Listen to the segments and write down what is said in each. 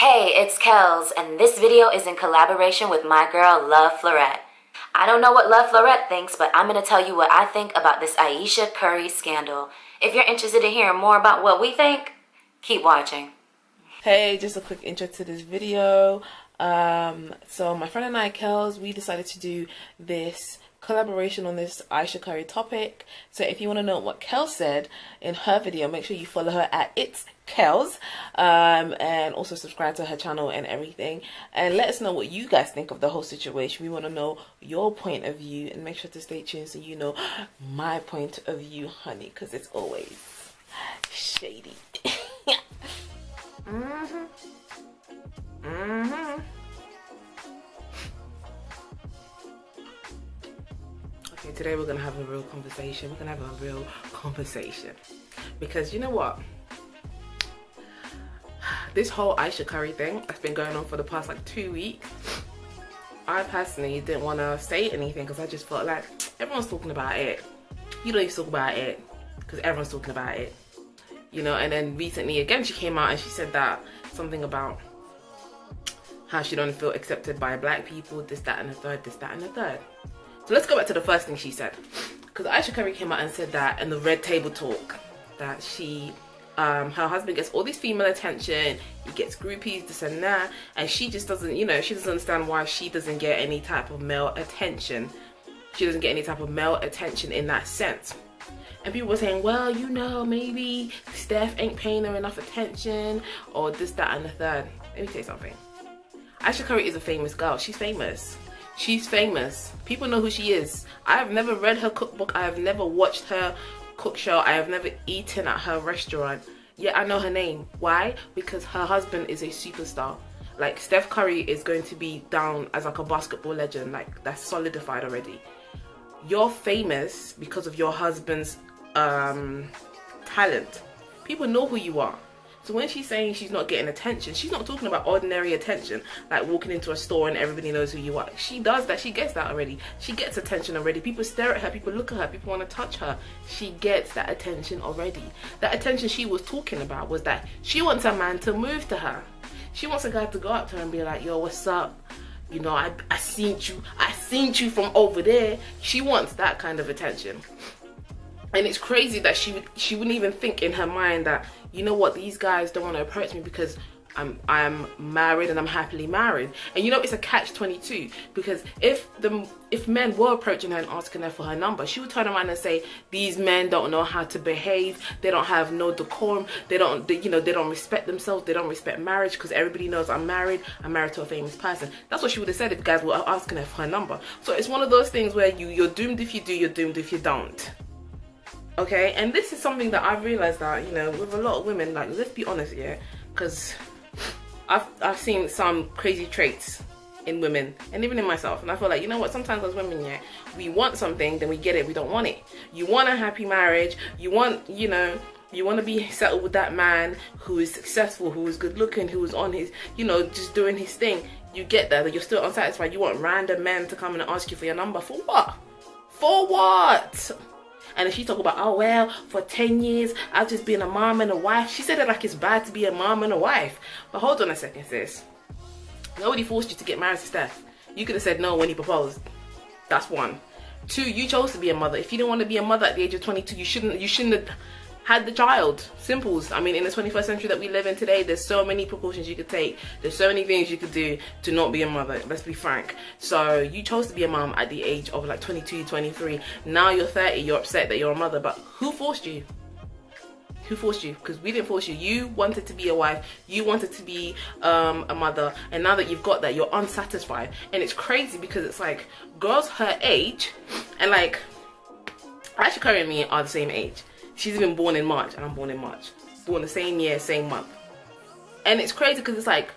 Hey, it's Kels, and this video is in collaboration with my girl, Love Florette. I don't know what Love Florette thinks, but I'm going to tell you what I think about this Ayesha Curry scandal. If you're interested in hearing more about what we think, keep watching. Hey, just a quick intro to this video. So my friend and I, Kels, we decided to do this collaboration on this Ayesha Curry topic. So if you want to know what Kels said in her video, make sure you follow her at It's Kels, and also subscribe to her channel and everything, and let us know what you guys think of the whole situation. We want to know your point of view, and make sure to stay tuned so you know my point of view, honey, because it's always shady. Okay, today we're gonna have a real conversation. We're gonna have a real conversation because you know what? This whole Ayesha Curry thing that's been going on for the past like 2 weeks, I personally didn't want to say anything because I just felt like everyone's talking about it. You don't need to talk about it because everyone's talking about it, you know. And then recently again she came out and she said that something about how she don't feel accepted by black people, this, that and the third, this, that and the third. So let's go back to the first thing she said, because Ayesha Curry came out and said that in the Red Table Talk that she her husband gets all this female attention, he gets groupies, this and that, and she just doesn't, you know, she doesn't understand why she doesn't get any type of male attention. She doesn't get any type of male attention in that sense. And people were saying, well, you know, maybe Steph ain't paying her enough attention, or this, that and the third. Let me tell you something. Ayesha Curry is a famous girl. She's famous. She's famous. People know who she is. I have never read her cookbook. I have never watched her cook show. I have never eaten at her restaurant. Yet I know her name. Why? Because her husband is a superstar. Like, Steph Curry is going to be down as like a basketball legend. Like, that's solidified already. You're famous because of your husband's talent. People know who you are. So when she's saying she's not getting attention, she's not talking about ordinary attention, like walking into a store and everybody knows who you are. She does that. She gets that already. She gets attention already. People stare at her. People look at her. People want to touch her. She gets that attention already. That attention she was talking about was that she wants a man to move to her. She wants a guy to go up to her and be like, yo, what's up? You know, I seen you. I seen you from over there. She wants that kind of attention. And it's crazy that she wouldn't even think in her mind that, you know what, these guys don't want to approach me because I'm married and I'm happily married. And you know, it's a catch-22, because if men were approaching her and asking her for her number, she would turn around and say, these men don't know how to behave, they don't have no decorum, they don't respect themselves, they don't respect marriage, because everybody knows I'm married to a famous person. That's what she would have said if guys were asking her for her number. So it's one of those things where you're doomed if you do, you're doomed if you don't. Okay, and this is something that I've realized that, you know, with a lot of women, like, let's be honest, yeah, because I've seen some crazy traits in women and even in myself, and I feel like, you know what, sometimes as women, yeah, we want something, then we get it, we don't want it. You want a happy marriage, you want, you know, you want to be settled with that man who is successful, who is good looking, who is on his, you know, just doing his thing. You get that, but you're still unsatisfied. You want random men to come in and ask you for your number. For what? For what? And if she talk about, oh well, for 10 years I've just been a mom and a wife. She said it like it's bad to be a mom and a wife. But hold on a second, sis. Nobody forced you to get married to Steph. You could have said no when he proposed. That's one. Two, you chose to be a mother. If you didn't want to be a mother at the age of 22, you shouldn't have had the child. Simples. I mean, in the 21st century that we live in today, there's so many precautions you could take. There's so many things you could do to not be a mother. Let's be frank. So you chose to be a mom at the age of like 22, 23. Now you're 30, you're upset that you're a mother. But who forced you? Who forced you? Because we didn't force you. You wanted to be a wife. You wanted to be a mother. And now that you've got that, you're unsatisfied. And it's crazy because it's like girls her age, and like Ayesha Curry and me are the same age. She's even born in March and I'm born in March. Born the same year, same month. And it's crazy because it's like,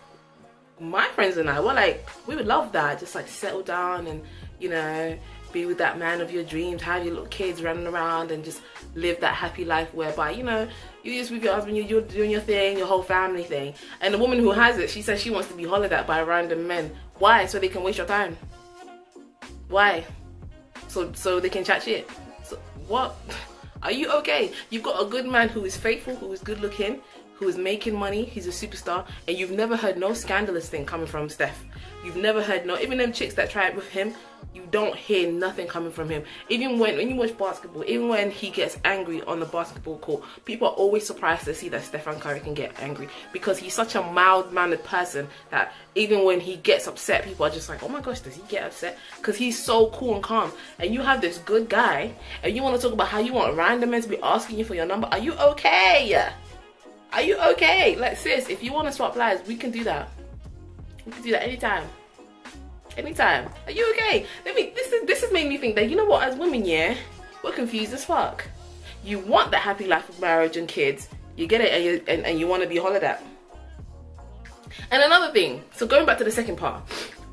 my friends and I, we're like, we would love that. Just like settle down and, you know, be with that man of your dreams, have your little kids running around and just live that happy life whereby, you know, you're just with your husband, you're doing your thing, your whole family thing. And the woman who has it, she says she wants to be hollered at by random men. Why? So they can waste your time. Why? So they can chat shit. So what? Are you okay? You've got a good man who is faithful, who is good looking, who is making money, he's a superstar, and you've never heard no scandalous thing coming from Steph. You've never heard no, even them chicks that try it with him, you don't hear nothing coming from him. Even when you watch basketball, even when he gets angry on the basketball court, people are always surprised to see that Stephen Curry can get angry, because he's such a mild-mannered person that even when he gets upset, people are just like, oh my gosh, does he get upset? Because he's so cool and calm. And you have this good guy, and you want to talk about how you want random men to be asking you for your number. Are you okay? Are you okay? Like, sis, if you want to swap lives, we can do that. We can do that anytime. Anytime. Are you okay? This has made me think that, you know what, as women, yeah, we're confused as fuck. You want the happy life of marriage and kids, you get it, and you want to be hollered at. And another thing, so going back to the second part,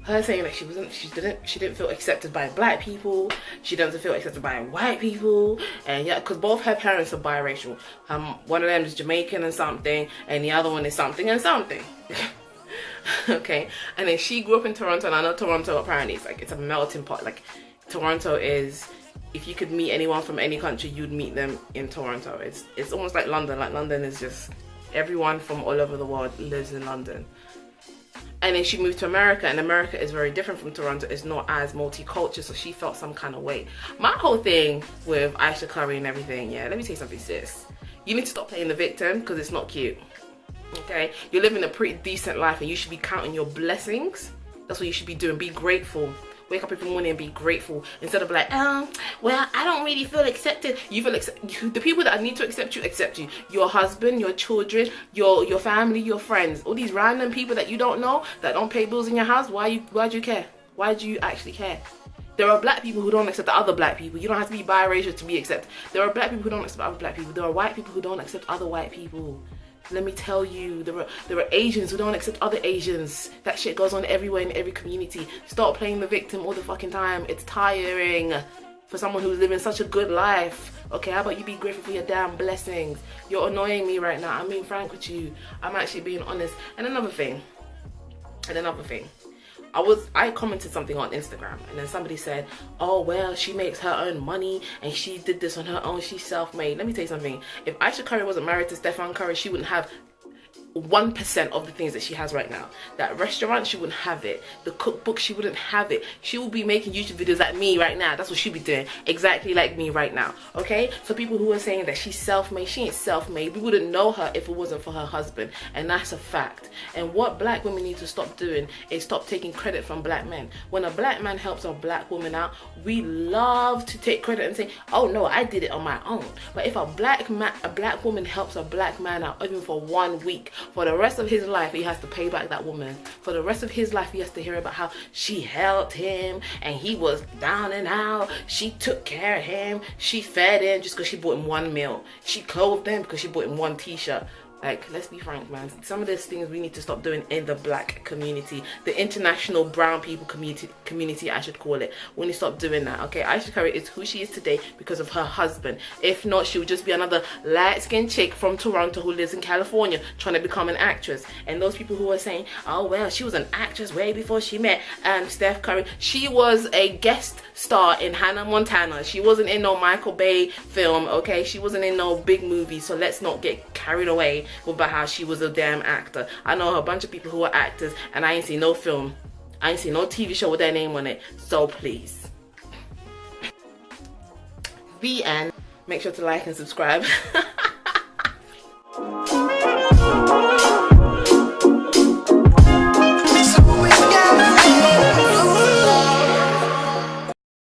her saying that she didn't feel accepted by black people, she doesn't feel accepted by white people, and yeah, because both her parents are biracial. One of them is Jamaican and something, and the other one is something and something. Okay, and then she grew up in Toronto, and I know Toronto apparently it's a melting pot. Like, Toronto is, if you could meet anyone from any country, you'd meet them in Toronto. It's almost like London. Like, London is just, everyone from all over the world lives in London. And then she moved to America, and America is very different from Toronto. It's not as multicultural, so she felt some kind of way. My whole thing with Ayesha Curry and everything, yeah, let me tell you something, sis. You need to stop playing the victim, because it's not cute. Okay? You're living a pretty decent life, and you should be counting your blessings. That's what you should be doing. Be grateful. Wake up every morning and be grateful, instead of like, well, I don't really feel accepted. You feel the people that need to accept you. Your husband, your children, your family, your friends. All these random people that you don't know, that don't pay bills in your house. Why do you care? Why do you actually care? There are black people who don't accept the other black people. You don't have to be biracial to be accepted. There are black people who don't accept other black people. There are white people who don't accept other white people. Let me tell you, there are Asians who don't accept other Asians. That shit goes on everywhere in every community. Stop playing the victim all the fucking time. It's tiring for someone who's living such a good life. Okay, how about you be grateful for your damn blessings? You're annoying me right now. I'm being frank with you. I'm actually being honest. And another thing. I commented something on Instagram, and then somebody said, oh, well, she makes her own money and she did this on her own, she's self-made. Let me tell you something. If Ayesha Curry wasn't married to Stephen Curry, she wouldn't have 1% of the things that she has right now. That restaurant, she wouldn't have it. The cookbook, she wouldn't have it. She will be making YouTube videos like me right now. That's what she'll be doing. Exactly like me right now. Okay? So people who are saying that she's self-made, she ain't self-made. We wouldn't know her if it wasn't for her husband. And that's a fact. And what black women need to stop doing is stop taking credit from black men. When a black man helps a black woman out, we love to take credit and say, oh no, I did it on my own. But if a black woman helps a black man out even for 1 week, for the rest of his life, he has to pay back that woman. For the rest of his life, he has to hear about how she helped him and he was down and out. She took care of him. She fed him just because she bought him one meal. She clothed him because she bought him one t-shirt. Like, let's be frank, man. Some of these things we need to stop doing in the black community. The international brown people community, I should call it. We need to stop doing that, okay? Ayesha Curry is who she is today because of her husband. If not, she would just be another light-skinned chick from Toronto who lives in California trying to become an actress. And those people who are saying, oh, well, she was an actress way before she met Steph Curry. She was a guest star in Hannah Montana. She wasn't in no Michael Bay film, okay? She wasn't in no big movie, so let's not get carried away about how she was a damn actor. I know a bunch of people who are actors, and I ain't seen no film. I ain't seen no TV show with their name on it. So please. The end. Make sure to like and subscribe.